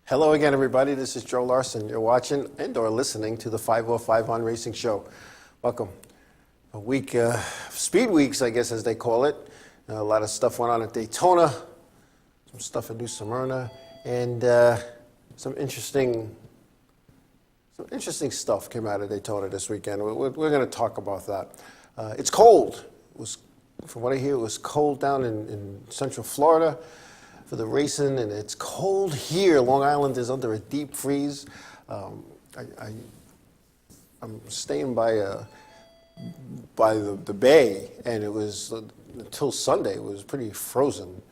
Hello again, everybody. This is Joe Larson. You're watching and or listening to the 505 on Racing Show. Welcome. A week, speed weeks, I guess, as they call it. A lot of stuff went on at Daytona, some stuff at New Smyrna, and some interesting stuff came out of Daytona this weekend. We're going to talk about that. It's cold. From what I hear, it was cold down in Central Florida for the racing, and it's cold here. Long Island is under a deep freeze. I'm staying by the bay, and it was until Sunday. It was pretty frozen,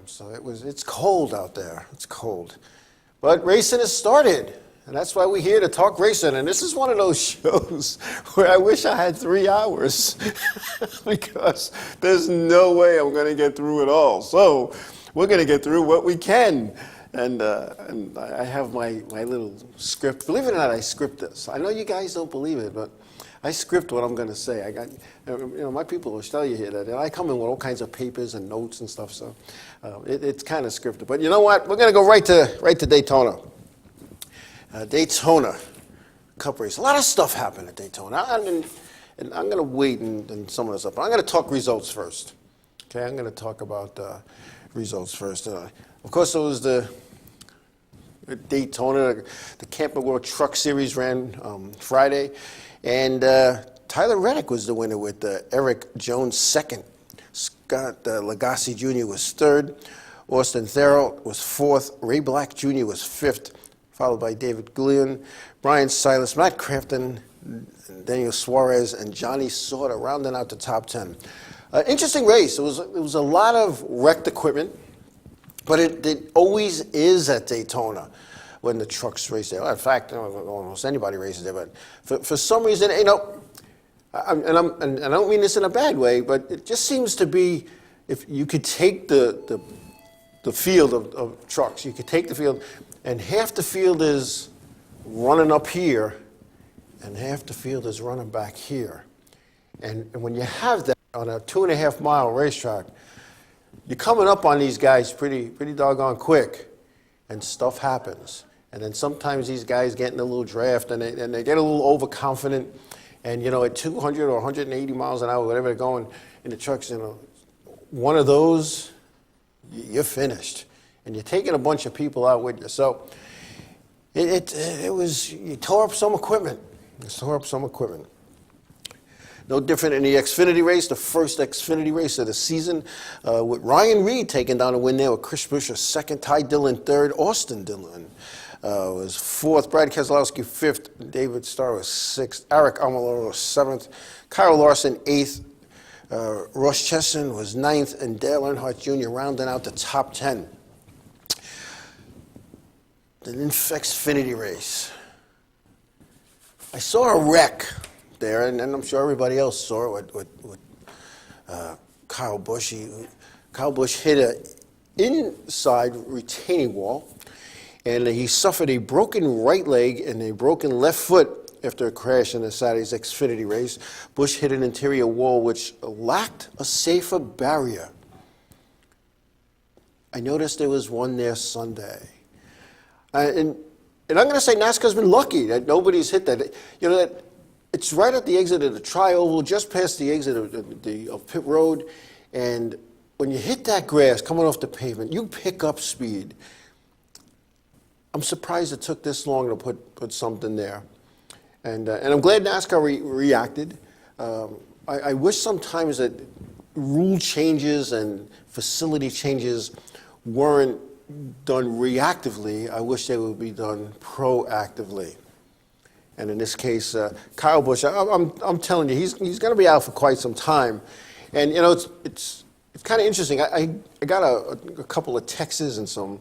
so it's cold out there. It's cold, but racing has started, and that's why we're here to talk racing. And this is one of those shows where I wish I had 3 hours because there's no way I'm going to get through it all. So we're going to get through what we can. And I have my little script. Believe it or not, I script this. I know you guys don't believe it, but I script what I'm going to say. I got, my people will tell you here that I come in with all kinds of papers and notes and stuff, so it's kind of scripted. But you know what? We're going to go right to Daytona. Daytona Cup race. A lot of stuff happened at Daytona, and I'm going to wait and sum this up. But I'm going to talk results first. Okay, I'm going to talk about results first. Of course, it was the Daytona, the Camping World Truck Series ran Friday, and Tyler Reddick was the winner with Eric Jones second. Scott Lagasse Jr. was third. Austin Theriault was fourth. Ray Black Jr. was fifth, followed by David Gullion, Brian Silas, Matt Crafton, Daniel Suarez, and Johnny Sauter rounding out the top 10. Interesting race. It was a lot of wrecked equipment, but it always is at Daytona when the trucks race there. In fact, almost anybody races there, but for some reason, and I don't mean this in a bad way, but it just seems to be, if you could take the field of trucks, you could take the field, and half the field is running up here, and half the field is running back here. And when you have that on a 2.5 mile racetrack, you're coming up on these guys pretty doggone quick, and stuff happens. And then sometimes these guys get in a little draft, and they get a little overconfident, and at 200 or 180 miles an hour, whatever they're going in the trucks, one of those, you're finished. And you're taking a bunch of people out with you. So you tore up some equipment. No different in the Xfinity race, the first Xfinity race of the season, with Ryan Reed taking down a win there with Chris Buescher second, Ty Dillon third, Austin Dillon was fourth, Brad Keselowski fifth, David Starr was sixth, Eric Almirola was seventh, Kyle Larson eighth, Ross Chesson was ninth, and Dale Earnhardt Jr. rounding out the top 10. The Xfinity race. I saw a wreck there, and I'm sure everybody else saw it with Kyle Busch. Kyle Busch hit an inside retaining wall, and he suffered a broken right leg and a broken left foot after a crash in the Saturday's Xfinity race. Busch hit an interior wall which lacked a safer barrier. I noticed there was one there Sunday. And I'm going to say NASCAR's been lucky that nobody's hit that. That it's right at the exit of the Tri-Oval, just past the exit of Pit Road. And when you hit that grass coming off the pavement, you pick up speed. I'm surprised it took this long to put something there. And I'm glad NASCAR reacted. I wish sometimes that rule changes and facility changes weren't done reactively. I wish they would be done proactively. And in this case, Kyle Busch, I'm telling you, he's going to be out for quite some time. And it's kind of interesting. I got a couple of texts and some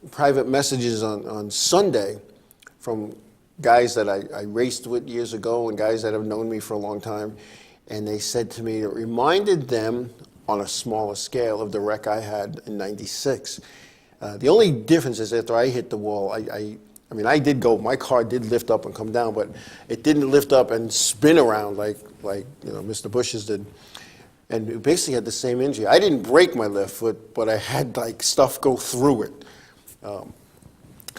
private messages on Sunday from guys that I raced with years ago and guys that have known me for a long time, and they said to me it reminded them on a smaller scale of the wreck I had in '96. The only difference is after I hit the wall, I did go, my car did lift up and come down, but it didn't lift up and spin around like Mr. Busch's did. And it basically had the same injury. I didn't break my left foot, but I had stuff go through it.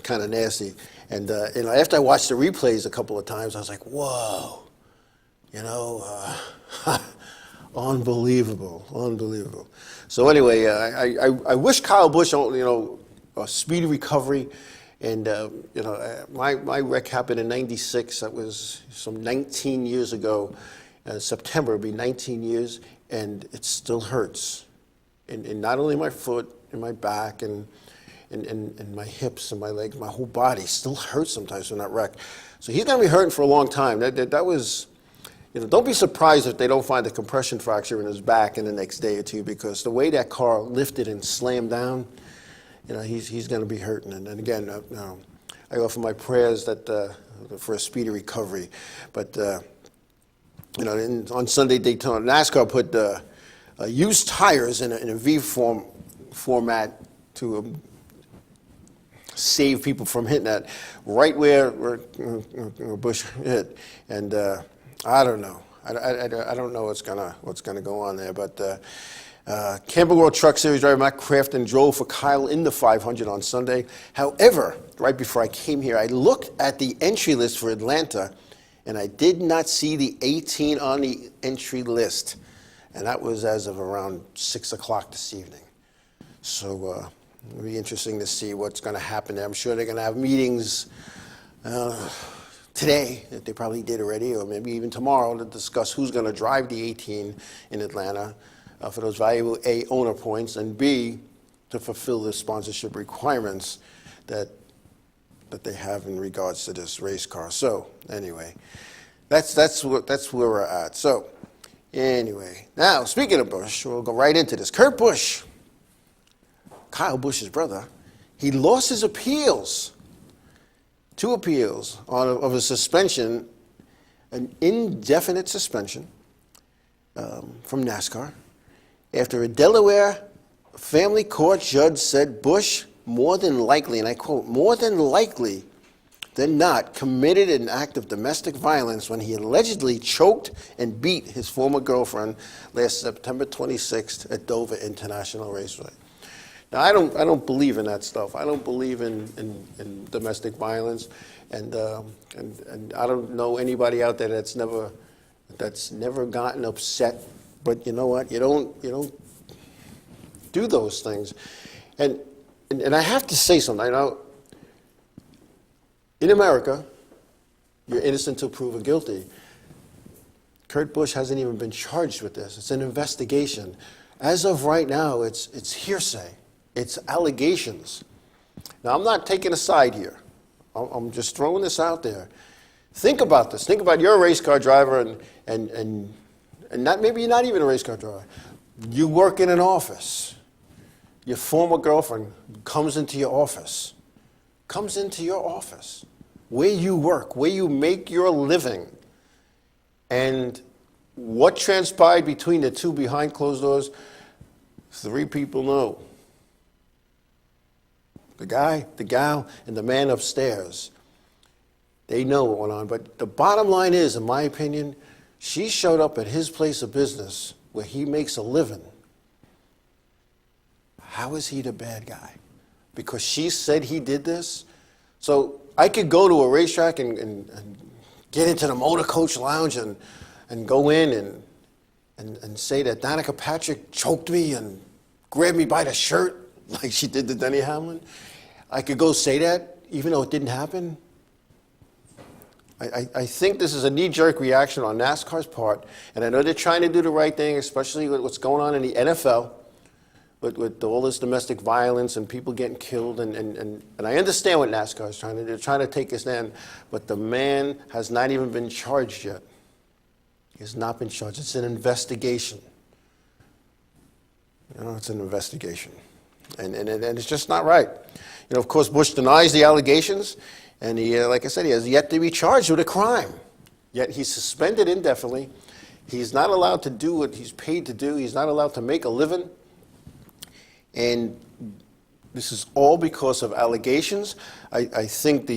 kind of nasty. And after I watched the replays a couple of times, I was like, whoa, unbelievable, unbelievable. So anyway, I wish Kyle Busch, a speedy recovery. And my wreck happened in '96. That was some 19 years ago. September would be 19 years, and it still hurts. And not only my foot and my back and my hips and my legs, my whole body still hurts sometimes from that wreck. So he's going to be hurting for a long time. That was, don't be surprised if they don't find a compression fracture in his back in the next day or two, because the way that car lifted and slammed down, he's going to be hurting. And again, I offer my prayers that for a speedy recovery. But on Sunday Daytona, NASCAR put used tires in a V format to save people from hitting that right where Busch hit. And I don't know. I don't know what's gonna go on there, but. Campbell World Truck Series driver Matt Crafton drove for Kyle in the 500 on Sunday. However, right before I came here, I looked at the entry list for Atlanta, and I did not see the 18 on the entry list. And that was as of around 6 o'clock this evening. So it'll be interesting to see what's going to happen there. I'm sure they're going to have meetings today, that they probably did already, or maybe even tomorrow, to discuss who's going to drive the 18 in Atlanta. For those valuable A, owner points, and B, to fulfill the sponsorship requirements that they have in regards to this race car. So anyway, that's where we're at. So anyway, now speaking of Busch, we'll go right into this. Kurt Busch, Kyle Busch's brother, he lost his appeals, 2 appeals of a suspension, an indefinite suspension from NASCAR. After a Delaware family court judge said Busch more than likely, and I quote, more than likely than not, committed an act of domestic violence when he allegedly choked and beat his former girlfriend last September 26th at Dover International Raceway. Now, I don't believe in that stuff. I don't believe in domestic violence, and I don't know anybody out there that's never gotten upset. But you know what? You don't do those things, and I have to say something. In America, you're innocent until proven guilty. Kurt Busch hasn't even been charged with this. It's an investigation. As of right now, it's hearsay. It's allegations. Now, I'm not taking a side here. I'm just throwing this out there. Think about this. Think about you're a race car driver, and maybe you're not even a race car driver. You work in an office. Your former girlfriend comes into your office, where you work, where you make your living. And what transpired between the two behind closed doors, 3 people know. The guy, the gal, and the man upstairs. They know what went on. But the bottom line is, in my opinion, she showed up at his place of business where he makes a living. How is he the bad guy? Because she said he did this? So I could go to a racetrack and get into the motor coach lounge and go in and say that Danica Patrick choked me and grabbed me by the shirt like she did to Denny Hamlin. I could go say that even though it didn't happen. I think this is a knee-jerk reaction on NASCAR's part, and I know they're trying to do the right thing, especially with what's going on in the NFL, with all this domestic violence and people getting killed, and I understand what NASCAR is trying to do. They're trying to take us in, but the man has not even been charged yet. He has not been charged. It's an investigation. It's an investigation, and it's just not right. Of course, Busch denies the allegations. And he, like I said, he has yet to be charged with a crime. Yet he's suspended indefinitely. He's not allowed to do what he's paid to do. He's not allowed to make a living. And this is all because of allegations. I think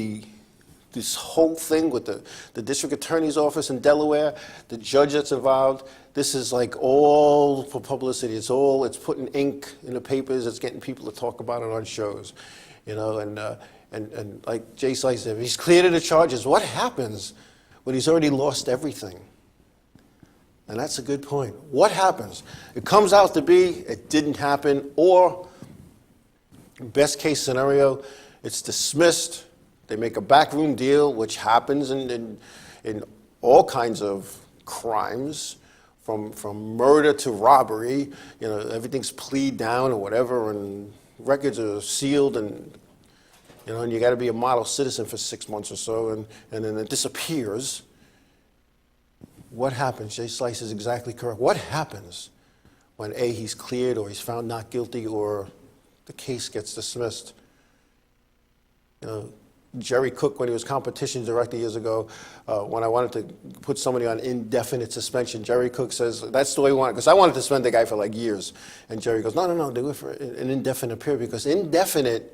this whole thing with the district attorney's office in Delaware, the judge that's involved, this is like all for publicity. It's putting ink in the papers. It's getting people to talk about it on shows, And like Jay Slice said, if he's cleared of the charges, what happens when he's already lost everything? And that's a good point. What happens? It comes out to be it didn't happen, or best case scenario, it's dismissed. They make a backroom deal, which happens in all kinds of crimes, from murder to robbery. You know, everything's plead down or whatever, and records are sealed, and you know, and you got to be a model citizen for 6 months or so, and then it disappears. What happens? Jay Slice is exactly correct. What happens when A, he's cleared, or he's found not guilty, or the case gets dismissed? You know, Jerry Cook, when he was competition director years ago, when I wanted to put somebody on indefinite suspension, Jerry Cook says, that's the way we want it, because I wanted to suspend the guy for like years. And Jerry goes, no, do it for an indefinite period, because indefinite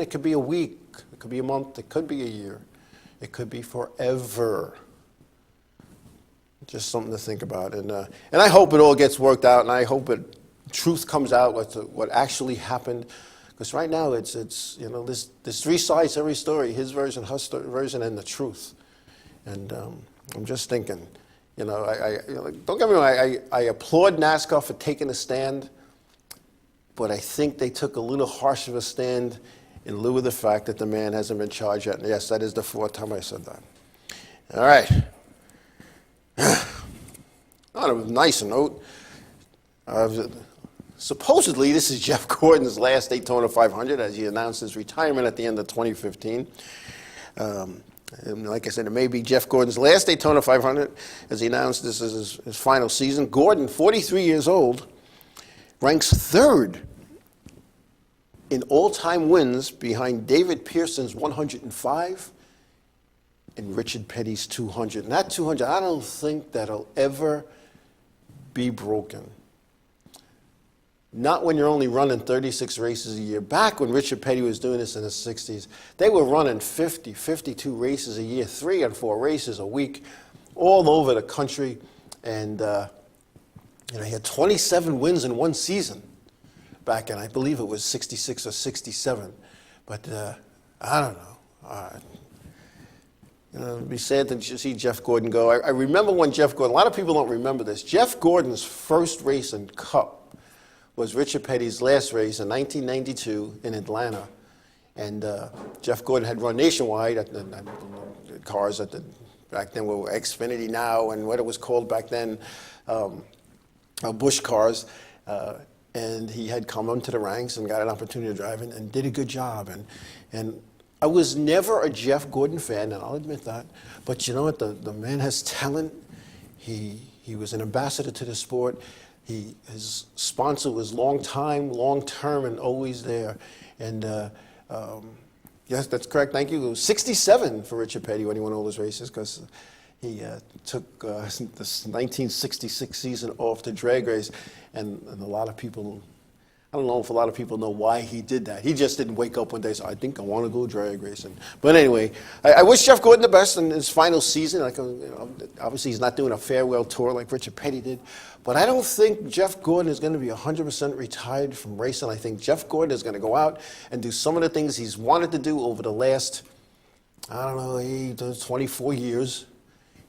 could be a week, it could be a month, it could be a year, it could be forever. Just something to think about. And I hope it all gets worked out, and I hope truth comes out, what actually happened. Because right now, it's you know, there's 3 sides to every story: his version, her version, and the truth. And I'm just thinking, you know, don't get me wrong, I applaud NASCAR for taking a stand, but I think they took a little harsh of a stand in lieu of the fact that the man hasn't been charged yet. And yes, that is the 4th time I said that. All right. On a nicer note, supposedly this is Jeff Gordon's last Daytona 500, as he announced his retirement at the end of 2015. And like I said, it may be Jeff Gordon's last Daytona 500, as he announced this is his final season. Gordon, 43 years old, ranks 3rd in all-time wins behind David Pearson's 105 and Richard Petty's 200. And that 200, I don't think that'll ever be broken. Not when you're only running 36 races a year. Back when Richard Petty was doing this in the 60s, they were running 50, 52 races a year, 3 and 4 races a week, all over the country. And you know, he had 27 wins in one season back in, I believe it was 66 or 67. But I don't know. You know, it'd be sad to see Jeff Gordon go. I remember when Jeff Gordon, a lot of people don't remember this, Jeff Gordon's first race in Cup was Richard Petty's last race in 1992 in Atlanta. And Jeff Gordon had run nationwide at the cars back then were Xfinity now, and what it was called back then, Bush cars. And he had come onto the ranks and got an opportunity to drive and did a good job. And I was never a Jeff Gordon fan, and I'll admit that. But you know what? The man has talent. He was an ambassador to the sport. His sponsor was long-term, and always there. And yes, that's correct. Thank you. It was 67 for Richard Petty when he won all those races, because he took this 1966 season off the drag race, and a lot of people. I don't know if a lot of people know why he did that. He just didn't wake up one day and say, I think I want to go drag racing. But anyway, I wish Jeff Gordon the best in his final season. Like, you know, obviously, he's not doing a farewell tour like Richard Petty did. But I don't think Jeff Gordon is going to be 100% retired from racing. I think Jeff Gordon is going to go out and do some of the things he's wanted to do over the last, I don't know, 24 years.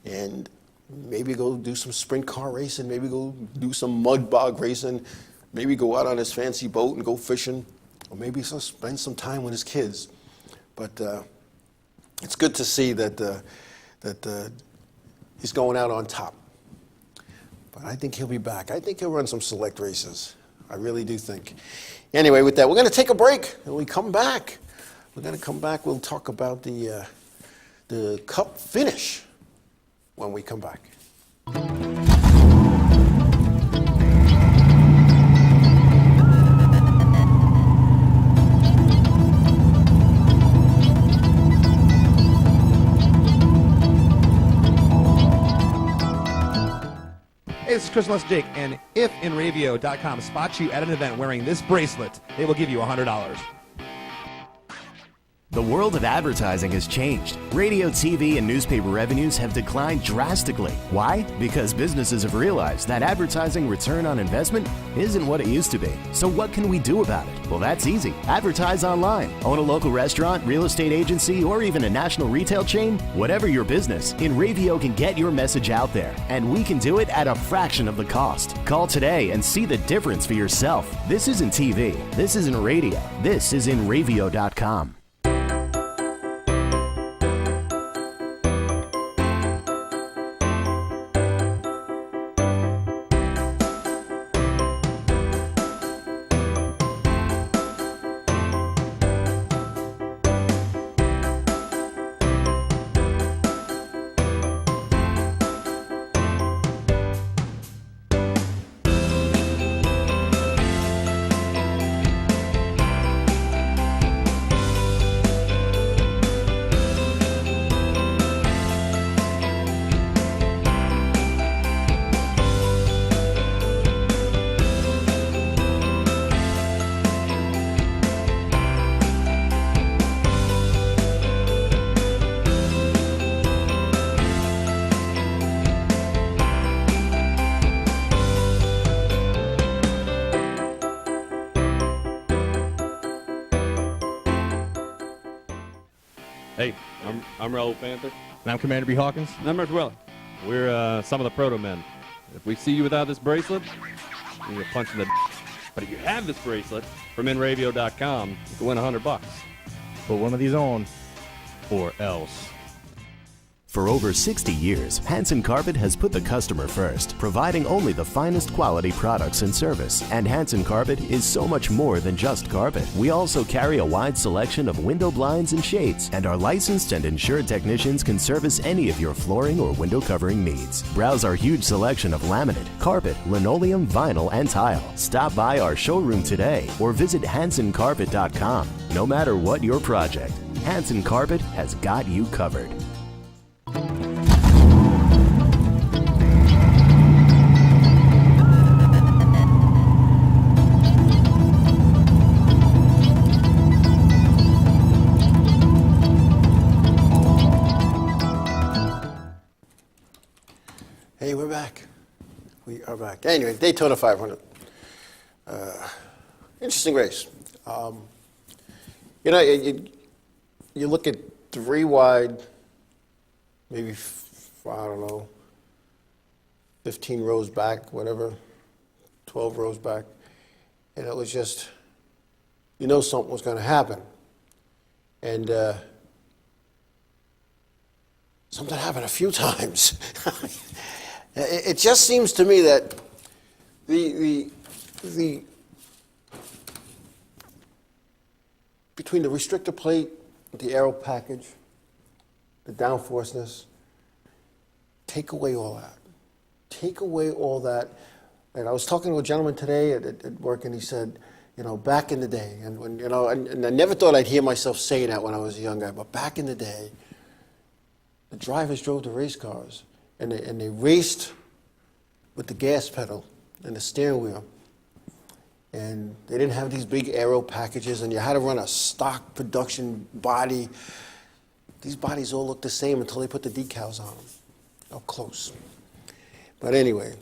And maybe go do some sprint car racing, maybe go do some mud bog racing, maybe go out on his fancy boat and go fishing, or maybe spend some time with his kids. But it's good to see that he's going out on top. But I think he'll be back. I think he'll run some select races. I really do think. Anyway, with that, we're going to take a break. When we come back, we'll talk about the Cup finish when we come back. Hey, this is Chris Jake, and if InRavio.com spots you at an event wearing this bracelet, they will give you $100. The world of advertising has changed. Radio, TV, and newspaper revenues have declined drastically. Why? Because businesses have realized that advertising return on investment isn't what it used to be. So what can we do about it? Well, that's easy. Advertise online. Own a local restaurant, real estate agency, or even a national retail chain? Whatever your business, InRavio can get your message out there. And we can do it at a fraction of the cost. Call today and see the difference for yourself. This isn't TV. This isn't radio. This is InRavio.com. Hey, I'm Raul Panther. And I'm Commander B. Hawkins. And I'm Rich Willie. We're some of the proto men. If we see you without this bracelet, you're a punch in the But if you have this bracelet from InRavio.com, you can win $100. Put one of these on, or else. For over 60 years, Hanson Carpet has put the customer first, providing only the finest quality products and service. And Hanson Carpet is so much more than just carpet. We also carry a wide selection of window blinds and shades, and our licensed and insured technicians can service any of your flooring or window covering needs. Browse our huge selection of laminate, carpet, linoleum, vinyl, and tile. Stop by our showroom today or visit HansonCarpet.com. No matter what your project, Hanson Carpet has got you covered. Hey, we're back. We are back. Anyway, Daytona 500. Interesting race. You know, you look at 3 wide, maybe, I don't know, 15 rows back, whatever, 12 rows back, and it was just, you know something was going to happen. And something happened a few times. It just seems to me that the between the restrictor plate, the aero package, the downforceness, take away all that. Take away all that. And I was talking to a gentleman today at work, and he said, you know, back in the day, and when, you know, and I never thought I'd hear myself say that when I was a young guy, but back in the day, the drivers drove the race cars, and they raced with the gas pedal and the steering wheel. And they didn't have these big aero packages, and you had to run a stock production body. These bodies all look the same until they put the decals on them. Oh, close. But anyway,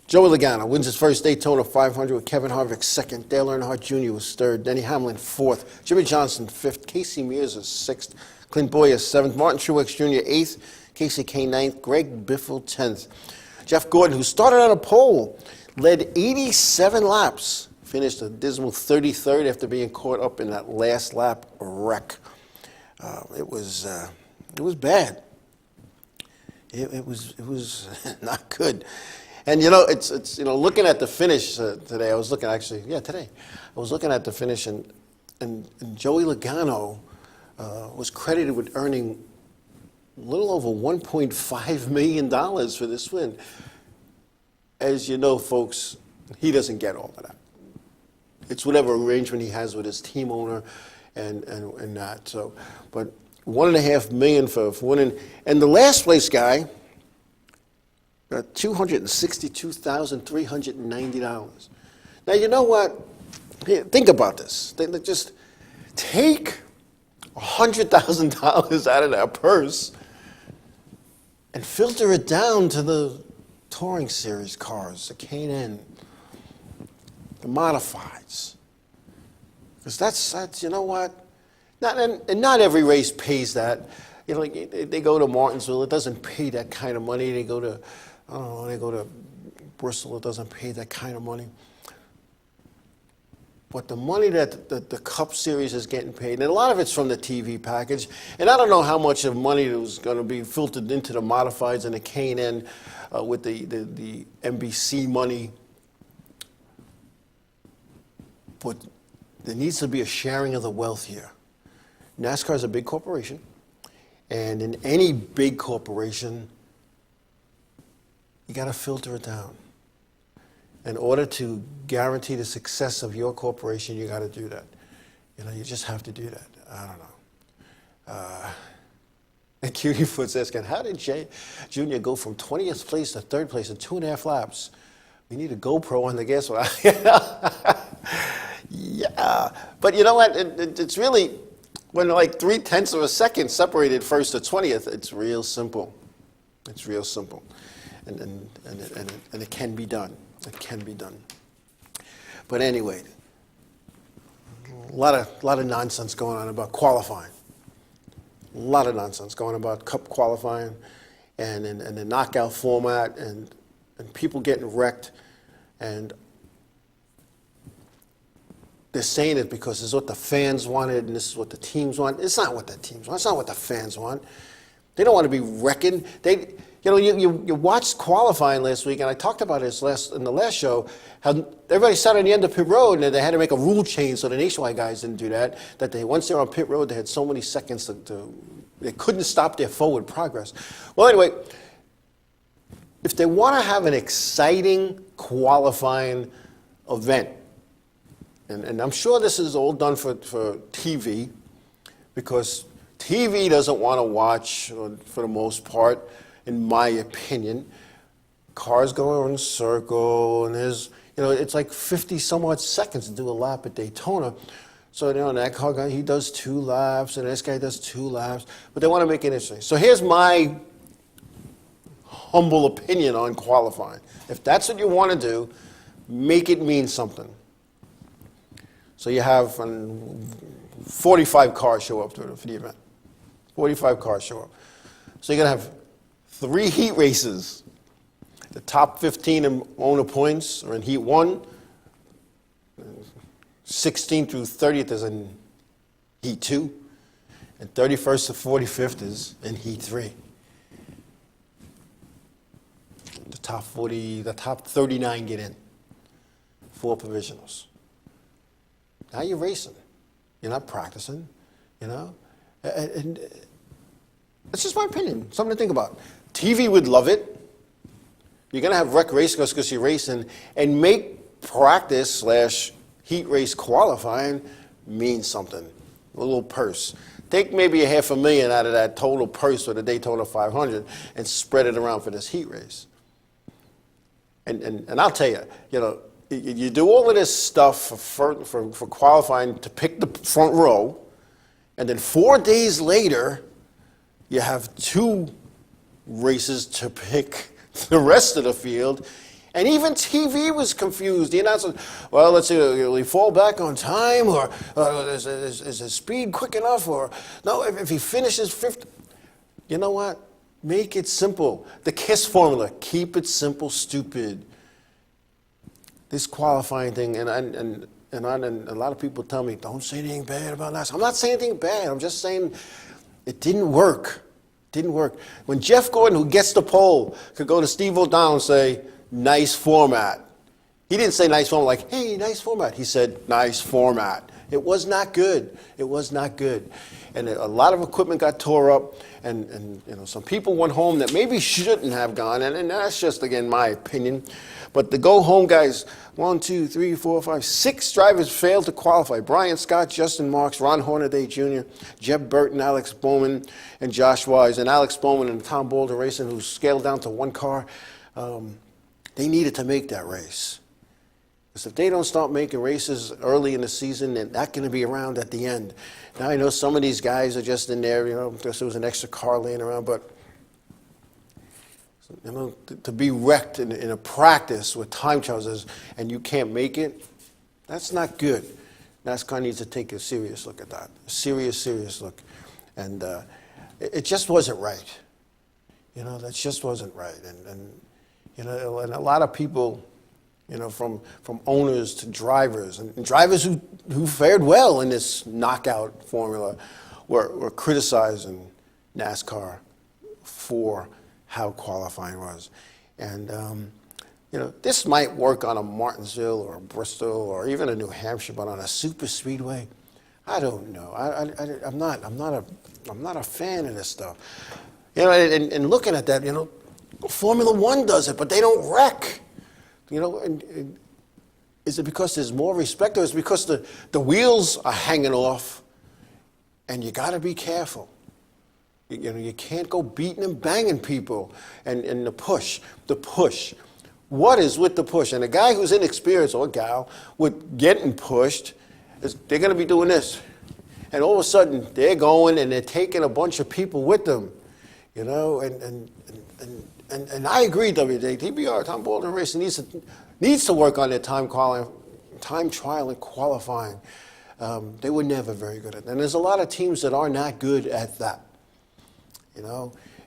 Joey Logano wins his first Daytona 500 with Kevin Harvick second. Dale Earnhardt Jr. was third. Denny Hamlin fourth. Jimmy Johnson fifth. Casey Mears was sixth. Clint Bowyer seventh. Martin Truex Jr. eighth. Casey Kane ninth. Greg Biffle 10th. Jeff Gordon, who started on a pole, led 87 laps. Finished a dismal 33rd after being caught up in that last lap wreck. It was bad. It was not good. And you know, it's you know, looking at the finish today. I was looking today. I was looking at the finish, and Joey Logano was credited with earning a little over $1.5 million for this win. As you know, folks, he doesn't get all of that. It's whatever arrangement he has with his team owner and that. So, but $1.5 million for winning. And the last place guy got $262,390. Now, you know what? Think about this. Just take $100,000 out of their purse and filter it down to the touring series cars, the K&N, the modifieds. Because that's you know what? Not every race pays that. You know, like they go to Martinsville, it doesn't pay that kind of money. They go to, I don't know, they go to Bristol, it doesn't pay that kind of money. But the money that the Cup Series is getting paid, and a lot of it's from the TV package, and I don't know how much of money was going to be filtered into the modifieds and the K&N with the NBC money. But there needs to be a sharing of the wealth here. NASCAR is a big corporation. And in any big corporation, you got to filter it down. In order to guarantee the success of your corporation, you got to do that. You know, you just have to do that. I don't know. And Cutiefoot's asking, how did Junior go from 20th place to 3rd place in 2.5 laps? We need a GoPro on the gas. Yeah, but you know what? It's really, when like 0.3 of a second separated 1st to 20th, it's real simple. It's real simple, and it can be done. It can be done. But anyway, a lot of nonsense going on about qualifying. A lot of nonsense going on about Cup qualifying, and the knockout format, and people getting wrecked, and they're saying it because this is what the fans wanted and this is what the teams want. It's not what the teams want. It's not what the fans want. They don't want to be wrecking. You watched qualifying last week, and I talked about this in the last show, how everybody sat on the end of pit road, and they had to make a rule change so the nationwide guys didn't do that, that once they were on pit road, they had so many seconds they couldn't stop their forward progress. Well, anyway, if they want to have an exciting qualifying event, and I'm sure this is all done for TV, because TV doesn't want to watch, for the most part, in my opinion. Cars go around in a circle, and there's, it's like 50 some odd seconds to do a lap at Daytona. So, that car guy, he does 2 laps, and this guy does 2 laps, but they want to make it interesting. So here's my humble opinion on qualifying. If that's what you want to do, make it mean something. So you have 45 cars show up for the event. 45 cars show up. So you're going to have 3 heat races. The top 15 in owner points are in Heat 1. 16th through 30th is in Heat 2. And 31st to 45th is in Heat 3. The top 39 get in. 4 provisionals. Now you're racing. You're not practicing, And it's just my opinion. Something to think about. TV would love it. You're going to have rec race cars because you're racing, and make practice / heat race qualifying mean something. A little purse. Take maybe $500,000 out of that total purse for the Daytona 500 and spread it around for this heat race. And I'll tell you, you do all of this stuff for qualifying to pick the front row, and then 4 days later, you have 2 races to pick the rest of the field. And even TV was confused. The announcer, well, let's see, will he fall back on time, or is his speed quick enough, or no, if he finishes 5th. You know what? Make it simple. The KISS formula, keep it simple, stupid. This qualifying thing, and a lot of people tell me, don't say anything bad about last. I'm not saying anything bad. I'm just saying it didn't work. It didn't work. When Jeff Gordon, who gets the pole, could go to Steve O'Donnell and say, nice format. He didn't say nice format like, hey, nice format. He said, nice format. It was not good. It was not good. And a lot of equipment got tore up, and some people went home that maybe shouldn't have gone, and that's just, again, my opinion. But the go-home guys, 1, 2, 3, 4, 5, 6 drivers failed to qualify. Brian Scott, Justin Marks, Ron Hornaday Jr., Jeb Burton, Alex Bowman, and Josh Wise. And Alex Bowman and Tom Boulder Racing, who scaled down to 1 car, they needed to make that race. Because if they don't start making races early in the season, they're not going to be around at the end. Now, I know some of these guys are just in there, because there was an extra car laying around, but to be wrecked in a practice with time trials and you can't make it, that's not good. NASCAR needs to take a serious look at that, a serious look. And it just wasn't right. That just wasn't right. And a lot of people, from owners to drivers, and drivers who fared well in this knockout formula were criticizing NASCAR for how qualifying was. And, this might work on a Martinsville or a Bristol or even a New Hampshire, but on a super speedway, I don't know. I'm not a fan of this stuff. And looking at that, Formula One does it, but they don't wreck. And is it because there's more respect, or is it because the wheels are hanging off, and you got to be careful? You can't go beating and banging people, and the push. What is with the push? And a guy who's inexperienced, or a gal, with getting pushed, they're going to be doing this. And all of a sudden, they're going and they're taking a bunch of people with them, And I agree, WJ, TBR, Tom Baldwin Racing needs to work on their time trial and qualifying. They were never very good at that. And there's a lot of teams that are not good at that.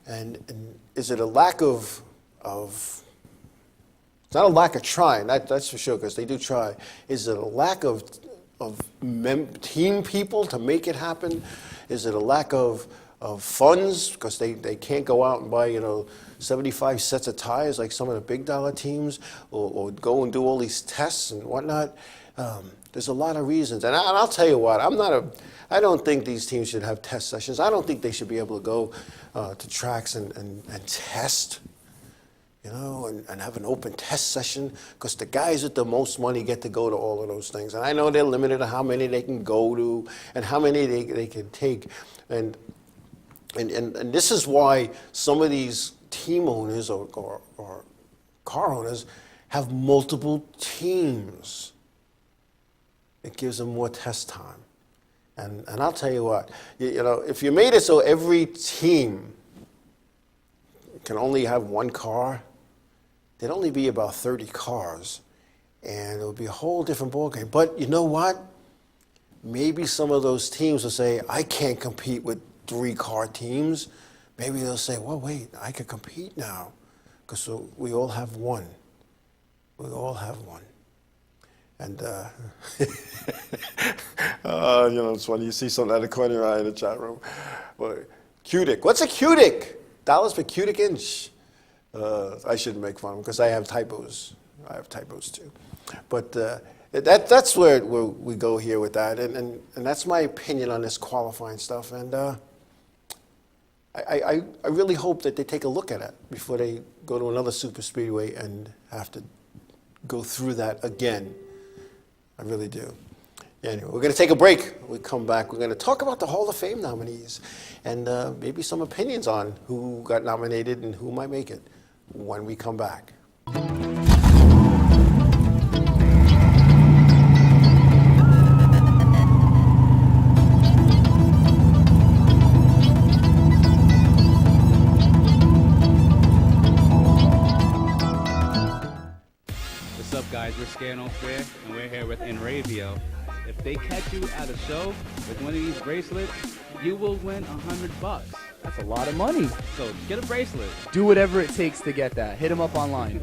And is it a lack of it's not a lack of trying, that's for sure, because they do try. Is it a lack of team people to make it happen? Is it a lack of funds, because they can't go out and buy 75 sets of tires like some of the big dollar teams, or go and do all these tests and whatnot? There's a lot of reasons, and I'll tell you what, I don't think these teams should have test sessions. I don't think they should be able to go to tracks and test, and have an open test session, because the guys with the most money get to go to all of those things. And I know they're limited to how many they can go to and how many they can take. And this is why some of these team owners or car owners have multiple teams. It gives them more test time. And I'll tell you what, if you made it so every team can only have one car, there'd only be about 30 cars, and it would be a whole different ballgame. But you know what? Maybe some of those teams will say, I can't compete with 3-car teams. Maybe they'll say, well, wait, I can compete now, because we all have one. We all have one. And, it's funny, you see something out of the corner of your eye in the chat room. Well, cutic. What's a cutic? Dollars per cutic inch. I shouldn't make fun of them, because I have typos. I have typos too. But that's where we go here with that. And that's my opinion on this qualifying stuff. And I really hope that they take a look at it before they go to another super speedway and have to go through that again. I really do. Anyway, we're going to take a break. When we come back, we're going to talk about the Hall of Fame nominees and maybe some opinions on who got nominated and who might make it when we come back. What's up, guys? We're Scared No Fair, and we're here with Enravio. If they catch you at a show with one of these bracelets, you will win $100. That's a lot of money. So get a bracelet. Do whatever it takes to get that. Hit them up online.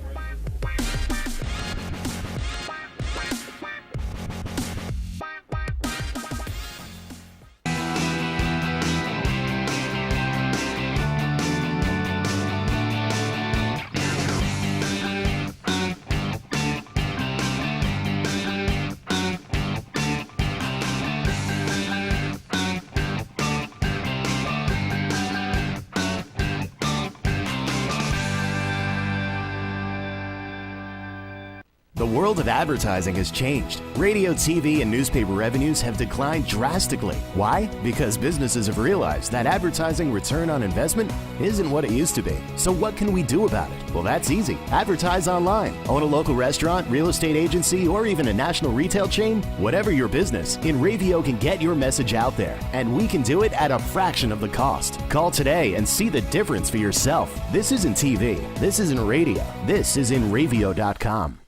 world of advertising has changed. Radio, TV, and newspaper revenues have declined drastically. Why? Because businesses have realized that advertising return on investment isn't what it used to be. So what can we do about it? Well, that's easy. Advertise online. Own a local restaurant, real estate agency, or even a national retail chain? Whatever your business, InRavio can get your message out there, and we can do it at a fraction of the cost. Call today and see the difference for yourself. This isn't TV. This isn't radio. This is InRavio.com.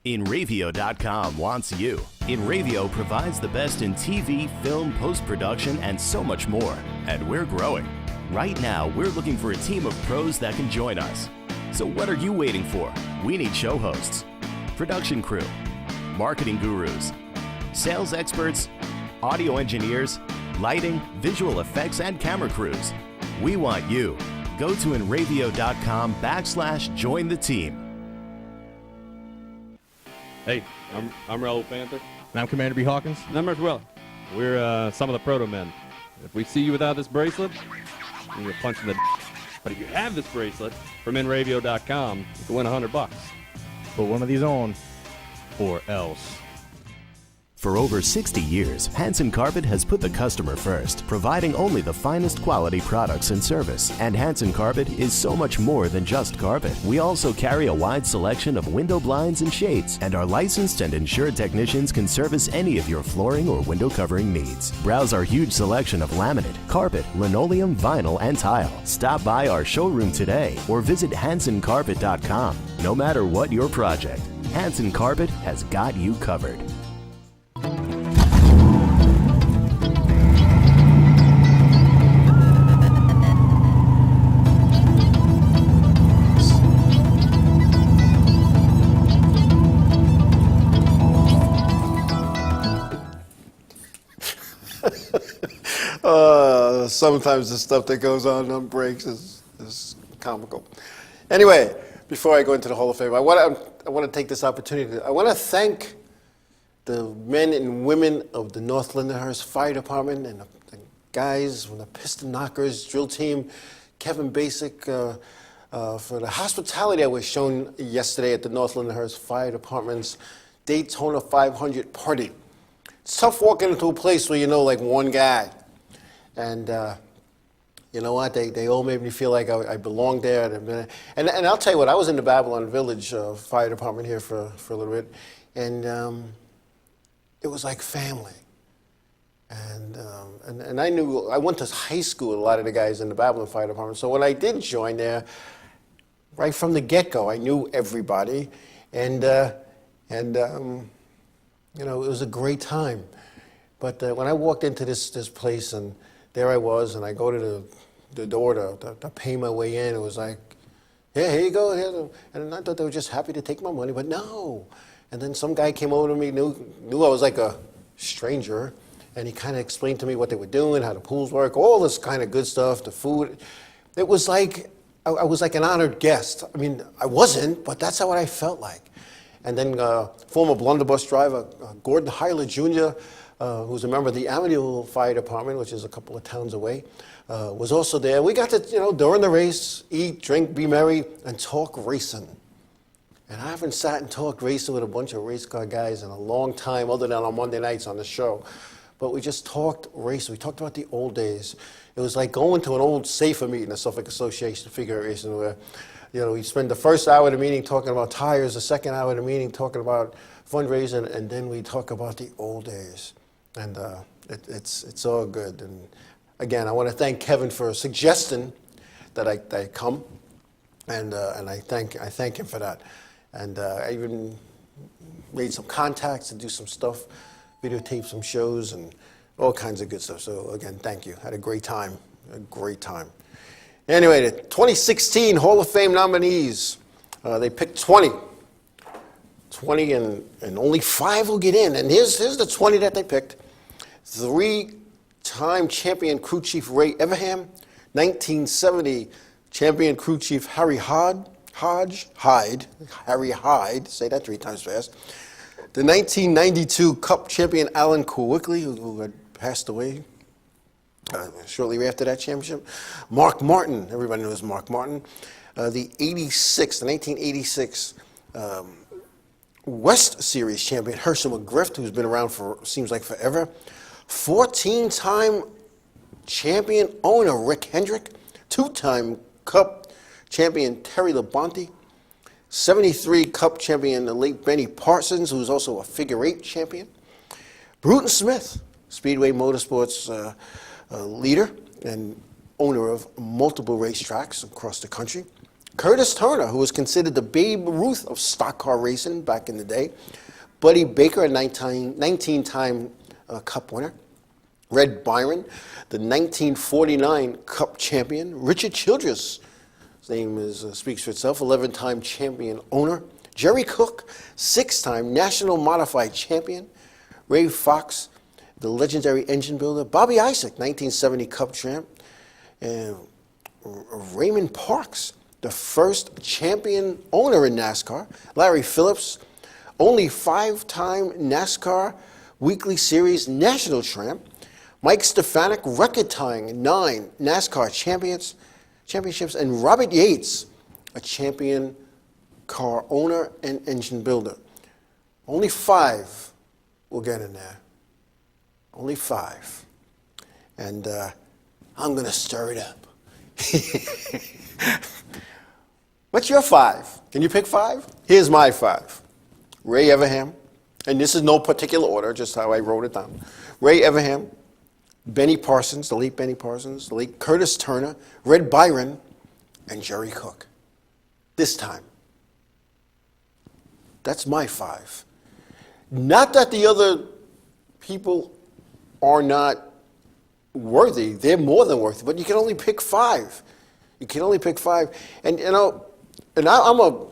InRavio.com wants you. InRavio provides the best in TV, film, post-production, and so much more. And we're growing. Right now, we're looking for a team of pros that can join us. So what are you waiting for? We need show hosts, production crew, marketing gurus, sales experts, audio engineers, lighting, visual effects, and camera crews. We want you. Go to InRavio.com/join the team. Hey, I'm Raul Panther. And I'm Commander B. Hawkins. And I'm Mark Well. We're some of the proto men. If we see you without this bracelet, you're punching the But if you have this bracelet from InRavio.com, you can win $100. Put one of these on, or else. For over 60 years, Hanson Carpet has put the customer first, providing only the finest quality products and service. And Hanson Carpet is so much more than just carpet. We also carry a wide selection of window blinds and shades, and our licensed and insured technicians can service any of your flooring or window covering needs. Browse our huge selection of laminate, carpet, linoleum, vinyl, and tile. Stop by our showroom today or visit HansonCarpet.com. No matter what your project, Hanson Carpet has got you covered. Sometimes the stuff that goes on breaks is comical. Anyway, before I go into the Hall of Fame, I want to take this opportunity. I want to thank the men and women of the North Lindenhurst Fire Department and the guys from the Piston Knockers drill team, Kevin Basic, for the hospitality that was shown yesterday at the North Lindenhurst Fire Department's Daytona 500 party. It's tough walking into a place where you know like one guy. And you know what? They all made me feel like I belonged there. And I'll tell you what, I was in the Babylon Village Fire Department here for a little bit. And it was like family. And I knew, I went to high school with a lot of the guys in the Babylon Fire Department. So when I did join there, right from the get-go, I knew everybody. And you know, it was a great time. But when I walked into this place, and there I was, and I go to the door to pay my way in, it was like, yeah, here you go. And I thought they were just happy to take my money, but no. And then some guy came over to me, knew I was like a stranger, and he kind of explained to me what they were doing, how the pools work, all this kind of good stuff, the food. It was like, I was like an honored guest. I mean, I wasn't, but that's what I felt like. And then former blunderbuss driver, Gordon Hyler Jr., who's a member of the Amityville Fire Department, which is a couple of towns away, was also there. We got to, you know, during the race, eat, drink, be merry, and talk racing. And I haven't sat and talked racing with a bunch of race car guys in a long time, other than on Monday nights on the show. But we just talked racing. We talked about the old days. It was like going to an old SAFER meeting, the Suffolk Association of Figure Racing, where we spend the first hour of the meeting talking about tires, the second hour of the meeting talking about fundraising, and then we talk about the old days. And it's all good. And again, I want to thank Kevin for suggesting that I come, and I thank him for that. And I even made some contacts and do some stuff, videotape some shows and all kinds of good stuff. So again, thank you. Had a great time. Anyway, the 2016 Hall of Fame nominees, they picked 20, and only 5 will get in. And here's the 20 that they picked. 3-time champion crew chief Ray Everham, 1970 champion crew chief Harry Hyde, say that 3 times fast. The 1992 Cup champion Alan Kowickley, who had passed away shortly after that championship. Mark Martin, everybody knows Mark Martin. The 1986 West Series champion Herschel McGriff, who's been around for, seems like forever. 14-time champion owner Rick Hendrick. 2-time Cup champion Terry Labonte. 73 Cup champion, the late Benny Parsons, who's also a figure 8 champion. Bruton Smith, Speedway Motorsports leader and owner of multiple racetracks across the country. Curtis Turner, who was considered the Babe Ruth of stock car racing back in the day. Buddy Baker, a 19-time Cup winner. Red Byron, the 1949 Cup champion. Richard Childress, his name speaks for itself, 11-time champion owner. Jerry Cook, 6-time National Modified champion. Ray Fox, the legendary engine builder. Bobby Isaac, 1970 Cup champ. And Raymond Parks, the first champion owner in NASCAR. Larry Phillips, only 5-time NASCAR Weekly Series national champ. Mike Stefanik, record-tying 9 NASCAR championships. And Robert Yates, a champion car owner and engine builder. Only 5 will get in there. Only 5. And I'm going to stir it up. What's your 5? Can you pick 5? Here's my 5. Ray Everham, and this is no particular order, just how I wrote it down. Ray Everham, Benny Parsons, the late Benny Parsons, the late Curtis Turner, Red Byron, and Jerry Cook. This time. That's my 5. Not that the other people are not worthy. They're more than worthy, but you can only pick 5. You can only pick 5. And I'm a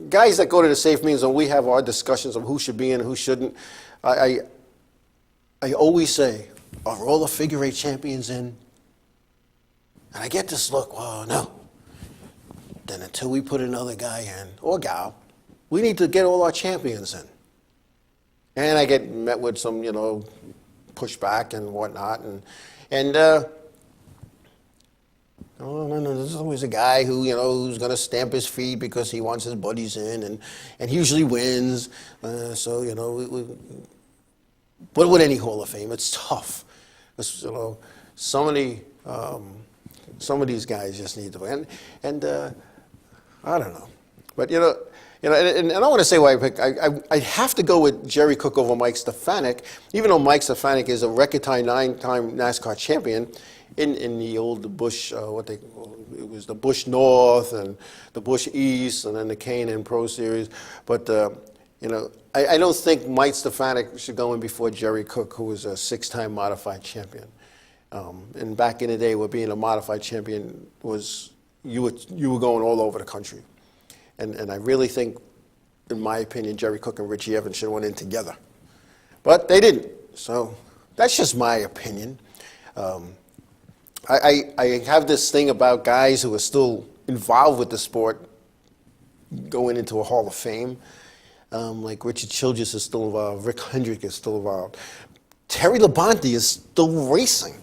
guys that go to the safe meetings and we have our discussions of who should be in and who shouldn't. I always say, are all the figure 8 champions in? And I get this look, well, no. Then until we put another guy in, or gal, we need to get all our champions in. And I get met with some, pushback and whatnot. Oh, no, there's always a guy who, who's going to stamp his feet because he wants his buddies in, and he usually wins. But with any Hall of Fame, it's tough. Some of these guys just need to win. And I don't know. But, and I want to say why I pick. I have to go with Jerry Cook over Mike Stefanik, even though Mike Stefanik is a record-tying 9-time NASCAR champion in the old Busch, it was the Busch North and the Busch East and then the K&N Pro Series. But, I don't think Mike Stefanik should go in before Jerry Cook, who was a 6-time modified champion. And back in the day, where being a modified champion was, you were going all over the country. And I really think, in my opinion, Jerry Cook and Richie Evans should have went in together. But they didn't. So that's just my opinion. I have this thing about guys who are still involved with the sport going into a Hall of Fame. Like Richard Childress is still involved. Rick Hendrick is still involved. Terry Labonte is still racing.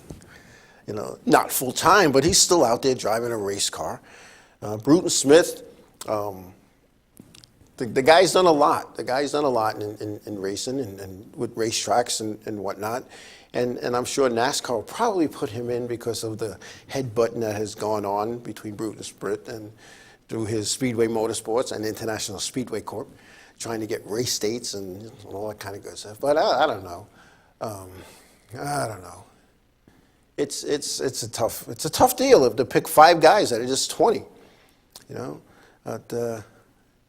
Not full time, but he's still out there driving a race car. Bruton Smith, the guy's done a lot. The guy's done a lot in racing and with racetracks and whatnot. And I'm sure NASCAR will probably put him in because of the headbutting that has gone on between Bruton Smith and through his Speedway Motorsports and International Speedway Corp, trying to get race dates and all that kind of good stuff. But I don't know. I don't know. It's a tough deal to pick 5 guys that are just 20. You know, but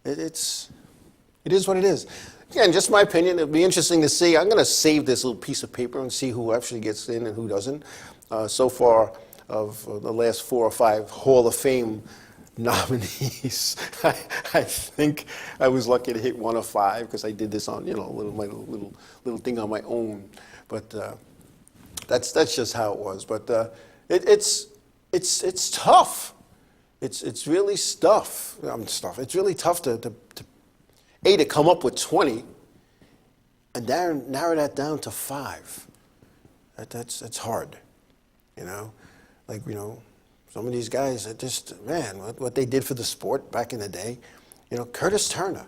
it is what it is. Again, just my opinion. It'll be interesting to see. I'm going to save this little piece of paper and see who actually gets in and who doesn't. So far, of the last 4 or 5 Hall of Fame nominees, I think I was lucky to hit 1 of 5 because I did this on my little thing on my own. But that's just how it was. But it's tough. It's really tough. It's really tough to come up with 20 and narrow that down to 5. That's hard, you know. Like, you know, some of these guys are just, man, what they did for the sport back in the day. You know, Curtis Turner,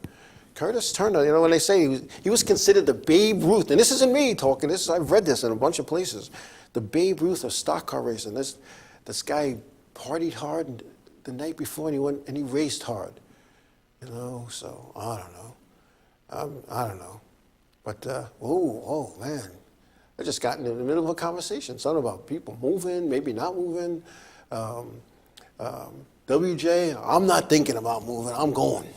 you know, when they say he was considered the Babe Ruth, and this isn't me talking, I've read this in a bunch of places, the Babe Ruth of stock car racing. This guy partied hard the night before and he raced hard. You know, so I don't know. But, oh man, I just got in the middle of a conversation, something about people moving, maybe not moving. WJ, I'm not thinking about moving, I'm going.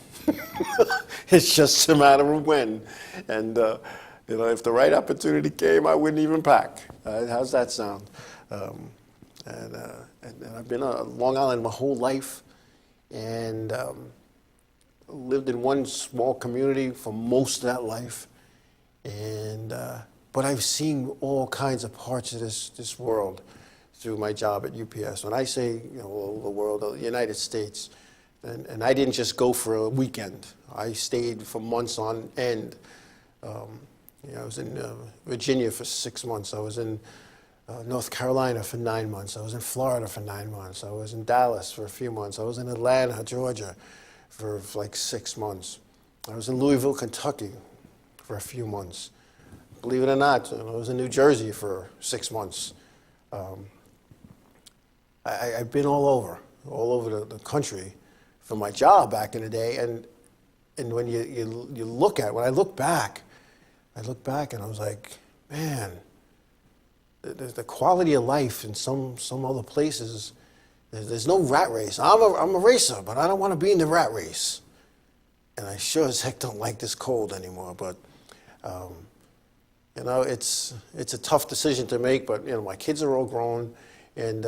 It's just a matter of when. And, you know, if the right opportunity came, I wouldn't even pack. How's that sound? And I've been on Long Island my whole life, and lived in one small community for most of that life, and but I've seen all kinds of parts of this world through my job at UPS. When I say, you know, the world, the United States, and I didn't just go for a weekend. I stayed for months on end. You know, I was in Virginia for 6 months. I was in North Carolina for 9 months. I was in Florida for 9 months. I was in Dallas for a few months. I was in Atlanta, Georgia for like 6 months. I was in Louisville, Kentucky for a few months. Believe it or not, I was in New Jersey for 6 months. I've been all over the country for my job back in the day. And when you look at it, when I look back and I was like, man, the quality of life in some other places, there's no rat race. I'm a racer, but I don't want to be in the rat race. And I sure as heck don't like this cold anymore. But you know, it's a tough decision to make. But you know, my kids are all grown, and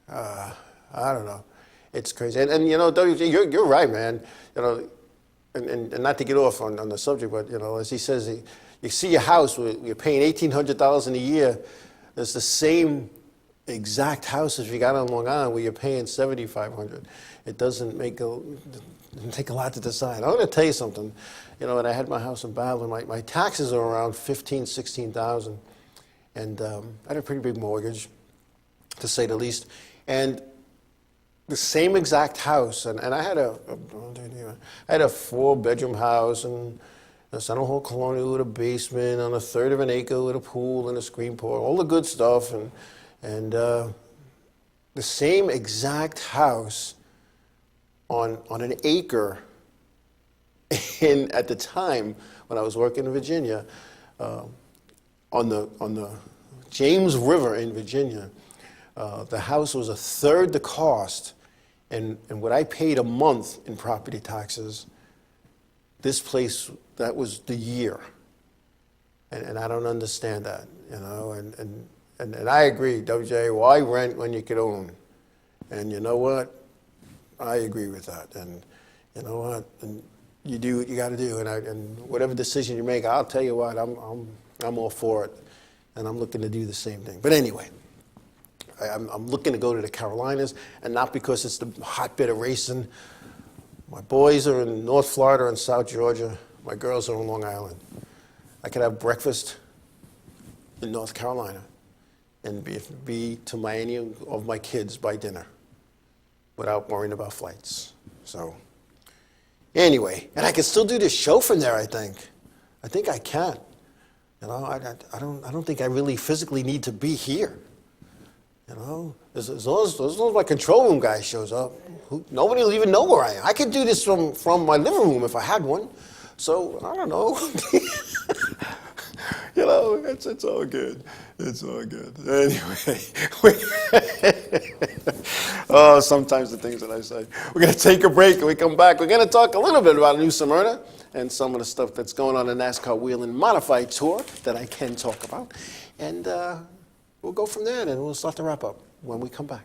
I don't know, it's crazy. And you know, WJ, you're right, man. You know, and not to get off on the subject, but you know, as he says, you see your house, you're paying $1,800 a year. It's the same exact house as you got on Long Island where you're paying $7,500. It doesn't take a lot to decide. I'm going to tell you something. You know, when I had my house in Ballard, my taxes are around $15,000, $16,000, and I had a pretty big mortgage, to say the least. And the same exact house, and I had a 4-bedroom house and a Center Hall Colonial with a basement on 1/3 of an acre with a pool and a screen porch, all the good stuff, and the same exact house on an acre at the time when I was working in Virginia, on the James River in Virginia. The house was 1/3 the cost, and what I paid a month in property taxes, this place, that was the year. And I don't understand that, you know, and I agree, WJ, why rent when you could own? And you know what? I agree with that. And you know what? And you do what you got to do. And whatever decision you make, I'll tell you what, I'm all for it. And I'm looking to do the same thing. But anyway, I'm looking to go to the Carolinas, and not because it's the hotbed of racing. My boys are in North Florida and South Georgia. My girls are on Long Island. I could have breakfast in North Carolina and be to any of my kids by dinner without worrying about flights. So anyway, and I can still do this show from there, I think. I think I can. You know, I don't think I really physically need to be here. As long as my control room guy shows up, nobody will even know where I am. I could do this from my living room if I had one. So, I don't know. It's all good. It's all good. Anyway, sometimes the things that I say. We're going to take a break and we come back. We're going to talk a little bit about New Smyrna and some of the stuff that's going on in the NASCAR Wheel and Modified Tour that I can talk about. And we'll go from there and we'll start to wrap up when we come back.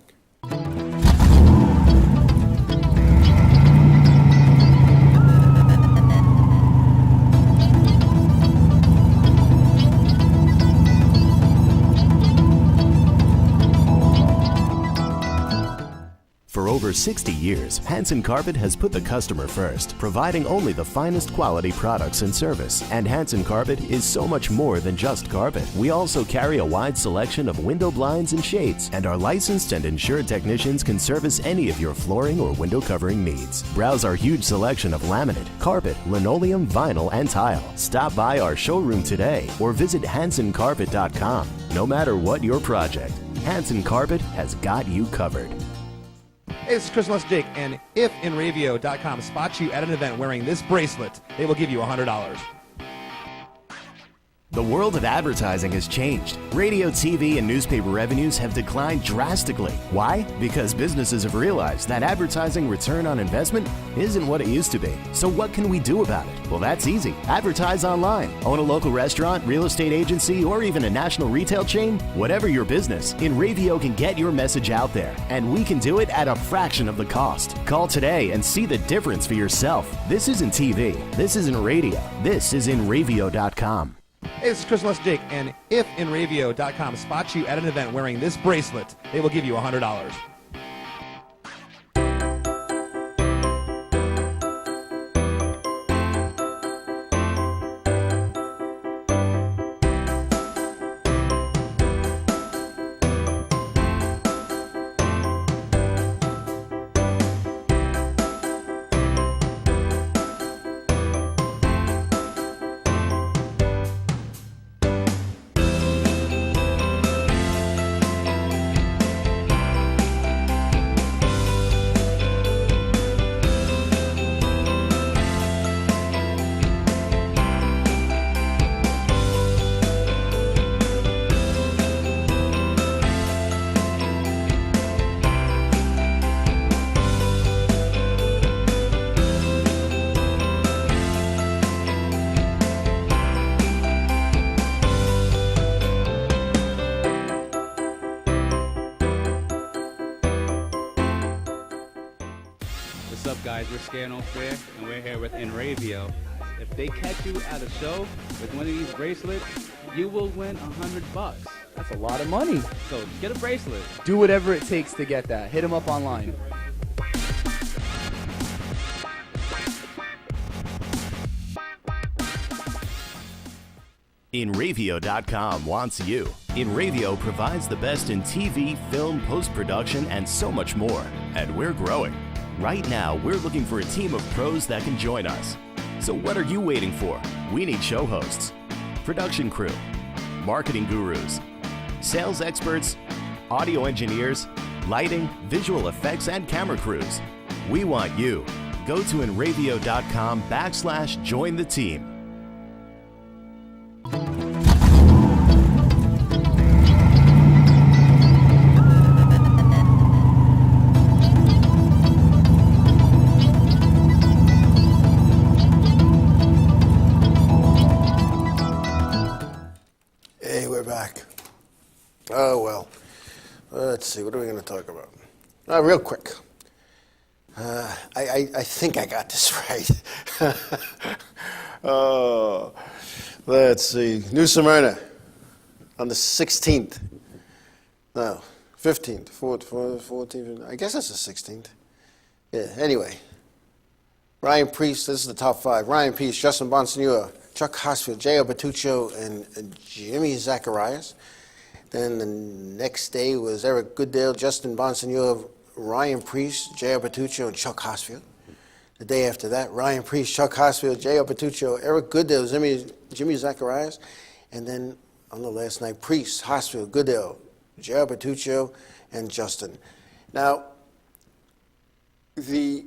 For over 60 years, Hanson Carpet has put the customer first, providing only the finest quality products and service. And Hanson Carpet is so much more than just carpet. We also carry a wide selection of window blinds and shades, and our licensed and insured technicians can service any of your flooring or window covering needs. Browse our huge selection of laminate, carpet, linoleum, vinyl, and tile. Stop by our showroom today or visit hansoncarpet.com. No matter what your project, Hanson Carpet has got you covered. Hey, this is Chris Les Jake, and if InRavio.com spots you at an event wearing this bracelet, they will give you $100. The world of advertising has changed. Radio, TV, and newspaper revenues have declined drastically. Why? Because businesses have realized that advertising return on investment isn't what it used to be. So what can we do about it? Well, that's easy. Advertise online. Own a local restaurant, real estate agency, or even a national retail chain? Whatever your business, InRavio can get your message out there, and we can do it at a fraction of the cost. Call today and see the difference for yourself. This isn't TV. This isn't radio. This is InRavio.com. Hey, this is Chris Les Jake, and if InRavio.com spots you at an event wearing this bracelet, they will give you $100. What's up, guys? We're Scano Fair, and we're here with InRavio. If they catch you at a show with one of these bracelets, you will win $100. That's a lot of money. So get a bracelet. Do whatever it takes to get that. Hit them up online. InRavio.com wants you. InRavio provides the best in TV, film, post-production, and so much more. And we're growing. Right now, we're looking for a team of pros that can join us. So what are you waiting for? We need show hosts, production crew, marketing gurus, sales experts, audio engineers, lighting, visual effects, and camera crews. We want you. Go to InRavio.com/join the team. Hey, we're back. Oh, well. Let's see, what are we going to talk about? Real quick. I think I got this right. Let's see. New Smyrna on the 16th. No, 15th, 14th. I guess that's the 16th. Yeah, anyway. Ryan Priest, this is the top five. Ryan Priest, Justin Bonsignor, Chuck Hosfield, J.O. Bertuccio, and Jimmy Zacharias. Then the next day was Eric Goodale, Justin Bonsignor, Ryan Priest, J.O. Bertuccio, and Chuck Hosfield. The day after that, Ryan Priest, Chuck Hosfield, J.O. Bertuccio, Eric Goodale, Jimmy Zacharias. And then on the last night, Priest, Hosfield, Goodale, Jair Bertuccio and Justin. Now, the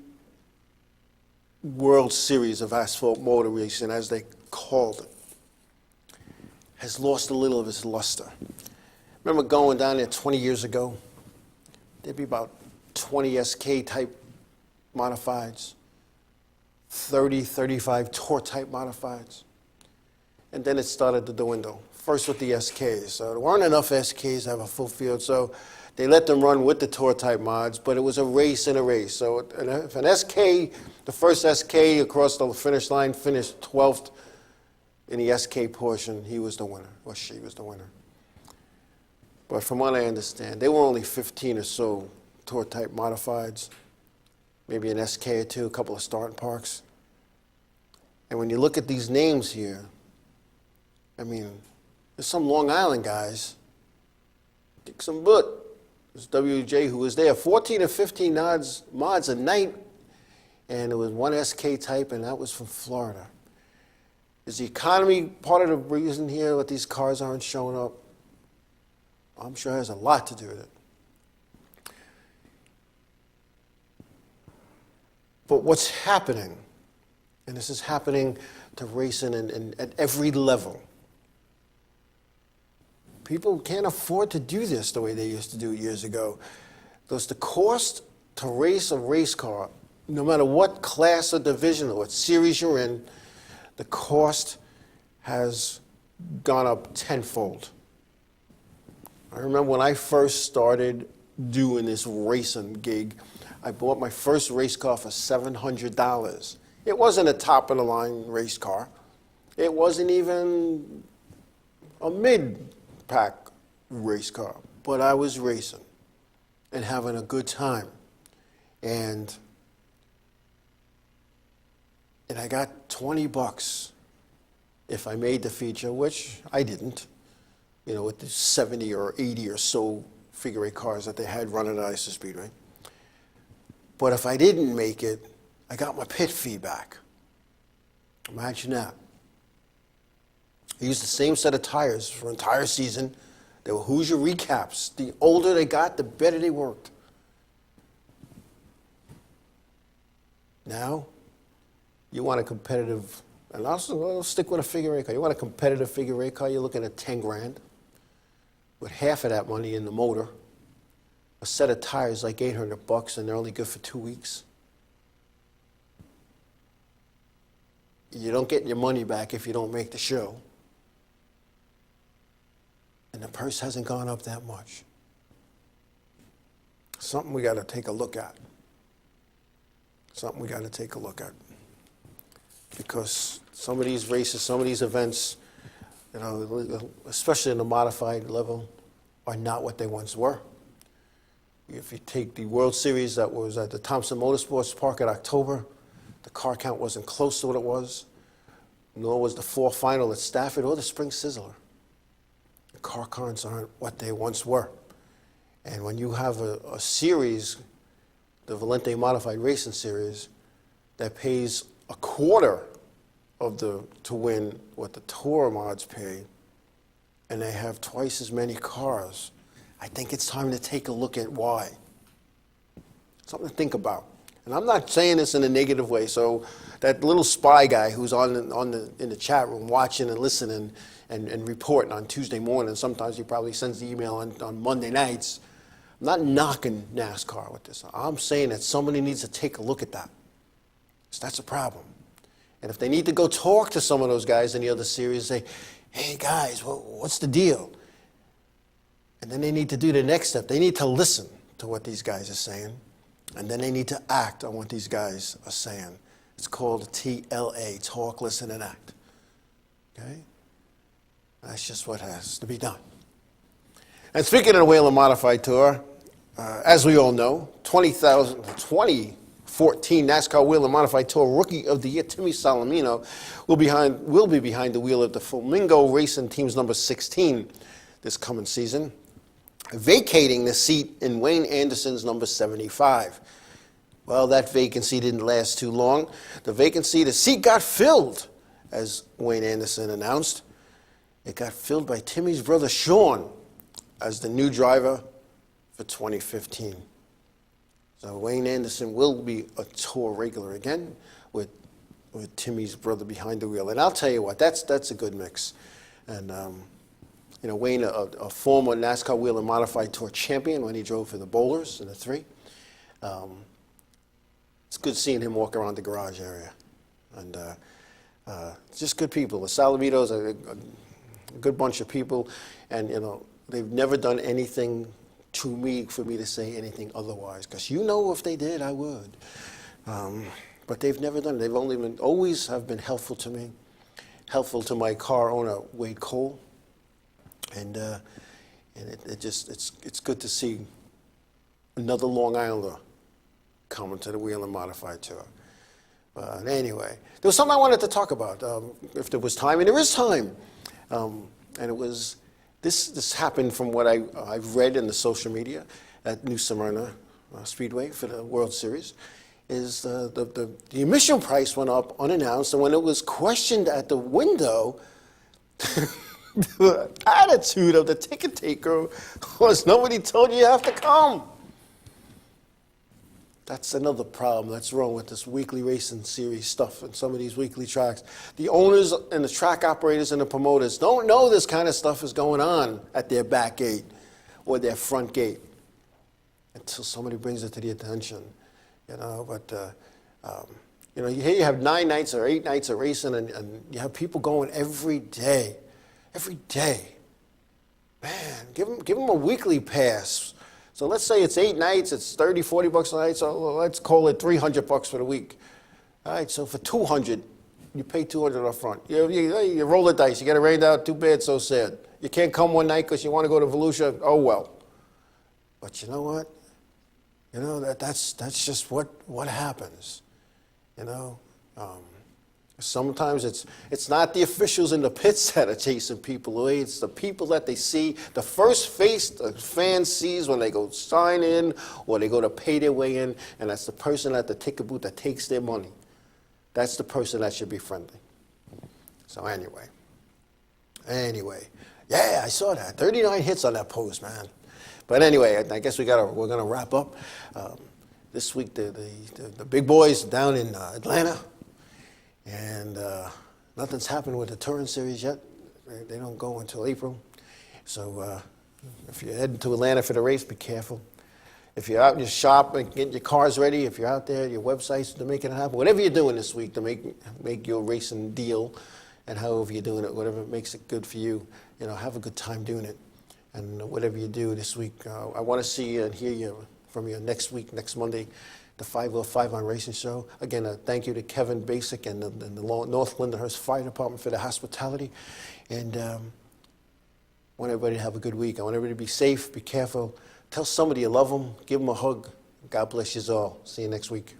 World Series of Asphalt Motor Racing, as they called it, has lost a little of its luster. Remember going down there 20 years ago? There'd be about 20 SK type modifieds, 30, 35 tour type modifieds. And then it started to dwindle. First with the SKs. So there weren't enough SKs to have a full field, so they let them run with the tour type mods, but it was a race in a race. So if an SK, the first SK across the finish line finished 12th in the SK portion, he was the winner, or she was the winner. But from what I understand, there were only 15 or so tour type modifieds, maybe an SK or two, a couple of starting parks. And when you look at these names here, I mean, there's some Long Island guys, kick some butt. There's WJ who was there, 14 or 15 mods a night, and it was one SK type, and that was from Florida. Is the economy part of the reason here that these cars aren't showing up? I'm sure it has a lot to do with it. But what's happening, and this is happening to racing at every level, people can't afford to do this the way they used to do it years ago. Because the cost to race a race car, no matter what class or division or what series you're in, the cost has gone up tenfold. I remember when I first started doing this racing gig, I bought my first race car for $700. It wasn't a top-of-the-line race car. It wasn't even a mid-pack race car. But I was racing and having a good time. And I got $20 if I made the feature, which I didn't. You know, with the 70 or 80 or so figure eight cars that they had running at ISO Speedway. But if I didn't make it, I got my pit fee back. Imagine that. I used the same set of tires for an entire season. They were Hoosier recaps. The older they got, the better they worked. Now, you want a competitive, and I'll stick with a figure eight car. You want a competitive figure eight car, you're looking at 10 grand. With half of that money in the motor, a set of tires like $800, and they're only good for 2 weeks. You don't get your money back if you don't make the show. And the purse hasn't gone up that much. Something we got to take a look at. Something we got to take a look at. Because some of these races, some of these events, you know, especially in the modified level, are not what they once were. If you take the World Series that was at the Thompson Motorsports Park in October, the car count wasn't close to what it was, nor was the fall final at Stafford or the Spring Sizzler. The car counts aren't what they once were. And when you have a series, the Valente Modified Racing Series, that pays a quarter of to win what the Tour mods pay, and they have twice as many cars, I think it's time to take a look at why. Something to think about. And I'm not saying this in a negative way. So that little spy guy who's in the chat room watching and listening and reporting on Tuesday morning, sometimes he probably sends the email on Monday nights. I'm not knocking NASCAR with this. I'm saying that somebody needs to take a look at that. So that's a problem. And if they need to go talk to some of those guys in the other series and say, hey guys, what's the deal? And then they need to do the next step. They need to listen to what these guys are saying, and then they need to act on what these guys are saying. It's called TLA, talk, listen, and act. Okay? That's just what has to be done. And speaking of the Whelen Modified Tour, as we all know, 2014 NASCAR Whelen Modified Tour Rookie of the Year, Timmy Solomino, will be behind the wheel of the Flamingo Racing Team's number 16 this coming season, vacating the seat in Wayne Anderson's number 75. Well, that vacancy didn't last too long. The seat got filled, as Wayne Anderson announced. It got filled by Timmy's brother, Sean, as the new driver for 2015. So Wayne Anderson will be a tour regular again with Timmy's brother behind the wheel. And I'll tell you what, that's a good mix. And, you know, Wayne, a former NASCAR Wheel and Modified Tour champion when he drove for the Bowlers in the 3. It's good seeing him walk around the garage area. And just good people. The Salavitos are a good bunch of people. And, you know, they've never done anything to me for me to say anything otherwise. Because you know if they did, I would. But they've never done it. They've only been, always have been helpful to me, helpful to my car owner, Wade Cole. And it's good to see another Long Islander coming to the Wheel and Modified Tour. But anyway, there was something I wanted to talk about, if there was time, and there is time. And it was, this happened from what I've read in the social media at New Smyrna Speedway for the World Series, is the admission price went up unannounced, and when it was questioned at the window, the attitude of the ticket taker was, nobody told you have to come. That's another problem that's wrong with this weekly racing series stuff and some of these weekly tracks. The owners and the track operators and the promoters don't know this kind of stuff is going on at their back gate or their front gate until somebody brings it to the attention. You know, but you know, here you have 9 nights or 8 nights of racing, and you have people going every day. Every day. Man, give them a weekly pass. So let's say it's 8 nights, it's $30, $40 a night, so let's call it $300 for the week. All right, so for $200, you pay $200 up front. You roll the dice, you get it rained out, too bad, so sad. You can't come one night because you want to go to Volusia, oh well. But you know what? You know, that's just what happens, you know. Sometimes it's not the officials in the pits that are chasing people away. It's the people that they see, the first face the fan sees when they go sign in or they go to pay their way in, and that's the person at the ticket booth that takes their money. That's the person that should be friendly. So anyway, yeah, I saw that. 39 hits on that post, man. But anyway, I guess we're gonna wrap up. This week the big boys down in Atlanta. And nothing's happened with the touring series yet. They don't go until April. So if you're heading to Atlanta for the race, be careful. If you're out in your shop and getting your cars ready, if you're out there, your websites to making it happen, whatever you're doing this week to make your racing deal, and however you're doing it, whatever makes it good for you, you know, have a good time doing it. And whatever you do this week, I want to see you and hear you from you next week, next Monday, the 505 on Racing Show. Again, thank you to Kevin Basic and the North Lindenhurst Fire Department for the hospitality. And I want everybody to have a good week. I want everybody to be safe, be careful. Tell somebody you love them, give them a hug. God bless you all. See you next week.